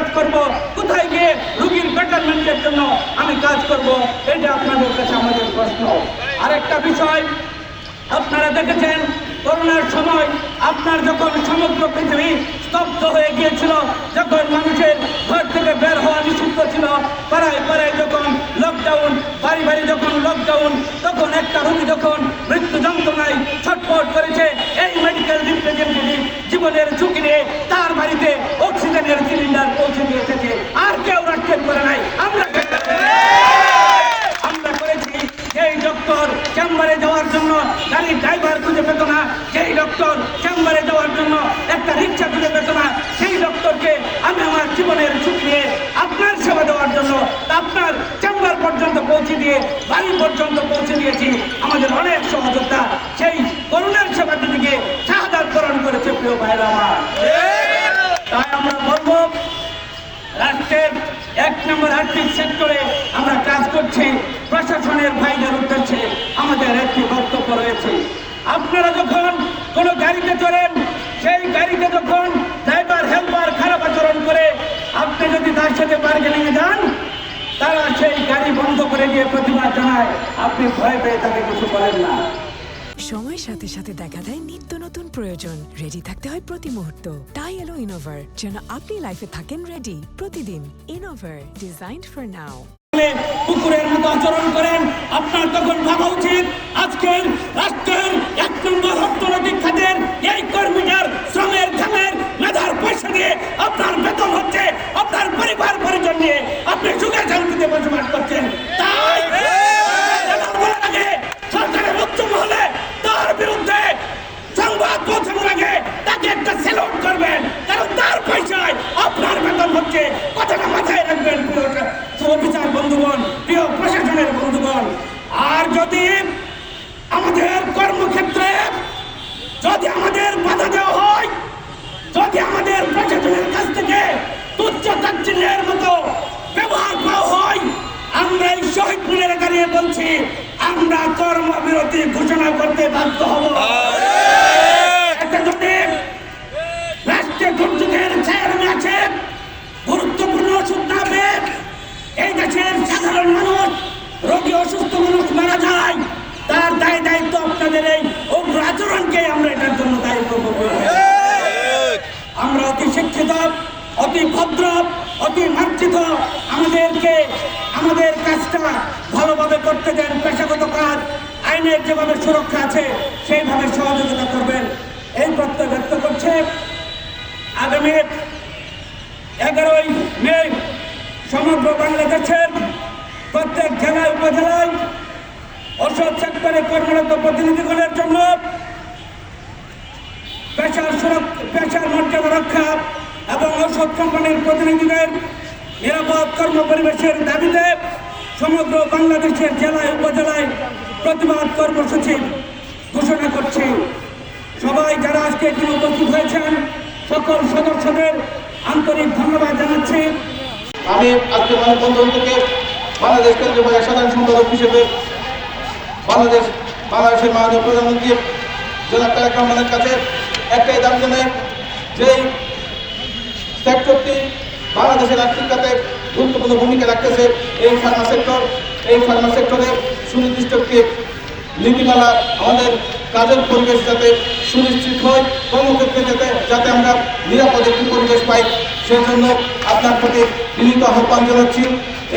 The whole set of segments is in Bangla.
কাজ করব, কোথায় গিয়ে রোগীর বেটারমেন্টের জন্য আমি কাজ করব, এটা আপনাদের কাছে আমাদের প্রশ্ন। আরেকটা বিষয়, আপনারা দেখেছেন করোনার সময় আপনার যখন সমগ্র পৃথিবী স্তব্ধ হয়ে গিয়েছিল, যখন মানুষের ঘর থেকে বের হওয়া নিষিদ্ধ ছিল, পাড়ায় পাড়ায় যখন লকডাউন, বাড়ি বাড়ি যখন লকডাউন, তখন একটা রোগী যখন মৃত্যু যন্ত্রণায় ছটফট করেছে, এই মেডিকেল রিপ্রেজেন্টেটিভ জীবনের ঝুঁকি নিয়ে তার বাড়িতে অক্সিজেনের সিলিন্ডার পৌঁছে দিয়ে এসেছে, আর কেউ রাখতে পারে নাই। আমরা করেছি। যেই ডক্টর চেম্বারে যাওয়ার জন্য গাড়ির ড্রাইভার খুঁজে পেত না, যেই ডক্টর চেম্বারে যাওয়ার জন্য একটা রিক্সা খুঁজে পেত না, সেই ডক্টরকে আমি আমার জীবনের ঝুঁকি নিয়ে আপনার সেবা দেওয়ার জন্য আপনার চেম্বার পর্যন্ত পৌঁছে দিয়ে বাড়ি পর্যন্ত পৌঁছে দিয়েছি। আমাদের অনেক সহযোগিতা সেই করোনার সেবাটি থেকে শাহাদাত বরণ করেছে প্রিয় ভাইরা আমার। তাই আমরা বলবো, রাষ্ট্রের 1 নম্বর আর্থিক সেক্টরে আমরা কাজ করছি। প্রশাসনের ভাইদের উদ্দেশ্যে আমাদের একটি বক্তব্য রয়েছে। আপনারা যখন কোনো গাড়িতে চড়েন, সেই গাড়িতে যখন ড্রাইভার হেল্পার খারাপ আচরণ করে, আপনি যদি তার সাথে বার্গেনিংয়ে যান, তারা সেই গাড়ি বন্ধ করে দিয়ে প্রতিবাদ জানায়, আপনি ভয় পেয়ে তাকে কিছু বলেন না। সময়ের সাথে সাথে দেখা দেয় নিত্য নতুন প্রয়োজন, রেডি থাকতে হয় প্রতি মুহূর্ত। তাই এলো ইনোভার, যেন আপনি লাইফে থাকেন রেডি প্রতিদিন। Innova, designed for now. কুকুরের মতো আচরণ করেন, আপনার তখন ভাবা উচিত আজকের রাষ্ট্রের 1 নম্বর অর্থনৈতিক খাতের এই কর্মীদের শ্রমের ঘামের মেধার পয়সা দিয়ে আপনার বেতন হচ্ছে, আপনার পরিবার পরিজন নিয়ে আপনি সুখে শান্তিতে বসবাস করছেন। তাই সরকারের উচ্চ মহলে তার বিরুদ্ধে সংবাদ পৌঁছানোর আগে তাকে একটা স্যালুট করবেন, কারণ তার পয়সায় আপনার বেতন হচ্ছে। কথাটা মাথায় রাখবেন প্রিয় বিচার বন্ধুগণ, প্রিয় প্রশাসনের বন্ধুগণ। আর যদি আমাদের কর্মক্ষেত্রে যদি আমাদের বাধা দেওয়া হয়, যদি আমাদের প্রশাসনের কাছ থেকে তুচ্ছ তাচ্ছিল্যের মতো ব্যবহার পাওয়া হয়, আমরা এই শহীদ মিনারে দাঁড়িয়ে বলছি, আমরা কর্মবিরতি ঘোষণা করতে বাধ্য হব। একটা যদি রাষ্ট্রীয় দুর্যোগের ছায়ারমে আছে, গুরুত্বপূর্ণ ওষুধ না পেয়ে এই দেশের সাধারণ মানুষ, রোগী অসুস্থ মানুষ মারা যায়, তার দায় দায়িত্ব আপনাদের এই উগ্র আচরণকে আমরা এটার জন্য দায়ী করব। আমরা অতি শিক্ষিত, অতি ভদ্র, অতি মার্জিত, আমাদেরকে আমাদের কাজটা ভালোভাবে করতে দেন। পেশাগত কাজ, আইনের যেভাবে সুরক্ষা আছে সেইভাবে সহযোগিতা করবেন, এই প্রত্যয় ব্যক্ত করছে। আগামী 11ই মে সমগ্র বাংলাদেশের প্রত্যেক জেলায় উপজেলায় ওষুধ সেক্টরে কর্মরত প্রতিনিধিগণের জন্য পেশার মর্যাদা রক্ষা এবং ওষুধ কোম্পানির প্রতিনিধিদের নিরাপদ কর্মপরিবেশের দাবিতে সমগ্র বাংলাদেশের জেলায় উপজেলায় প্রতিবাদ কর্মসূচি ঘোষণা করছি। সবাই যারা আজকে এখানে উপস্থিত হয়েছেন, সকল সদস্যদের আন্তরিক ধন্যবাদ জানাচ্ছি। আমি আজকে মানববন্ধন থেকে বাংলাদেশ কেন্দ্রীয় বাজার সাধারণ সম্পাদক হিসেবে বাংলাদেশের মাননীয় প্রধানমন্ত্রী জনাব তারেক রহমানের কাছে একটাই দাবি জানাই, যেই সেক্টরটি বাংলাদেশের আর্থিক খাতে গুরুত্বপূর্ণ ভূমিকা রাখতেছে, এই ফার্মা সেক্টর, এই ফার্মা সেক্টরে সুনির্দিষ্ট একটি নীতিমালা, আমাদের কাজের পরিবেশ যাতে সুনিশ্চিত হয়, কর্মক্ষেত্রে যাতে আমরা নিরাপদ একটি পরিবেশ পাই, সেই জন্য আপনার প্রতি বিনীত আহ্বান জানাচ্ছি।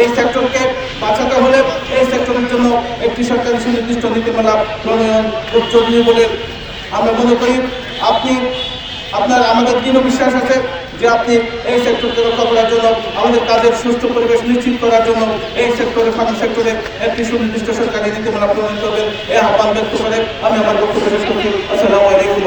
এই সেক্টরকে বাঁচাতে হলে এই সেক্টরের জন্য একটি সরকারি সুনির্দিষ্ট নীতিমালা প্রণয়ন খুব জরুরি বলে আমরা মনে করি। আমাদের দৃঢ় বিশ্বাস আছে যে আপনি এই সেক্টরকে রক্ষা করার জন্য, আমাদের কাজের সুষ্ঠু পরিবেশ নিশ্চিত করার জন্য এই সেক্টরে, ফার্মা সেক্টরে একটি সুনির্দিষ্ট সরকারি নীতিমালা প্রণয়ন করবেন, এই আহ্বান ব্যক্ত করে আমি আমার বক্তব্য শেষ করছি। আসসালামু আলাইকুম।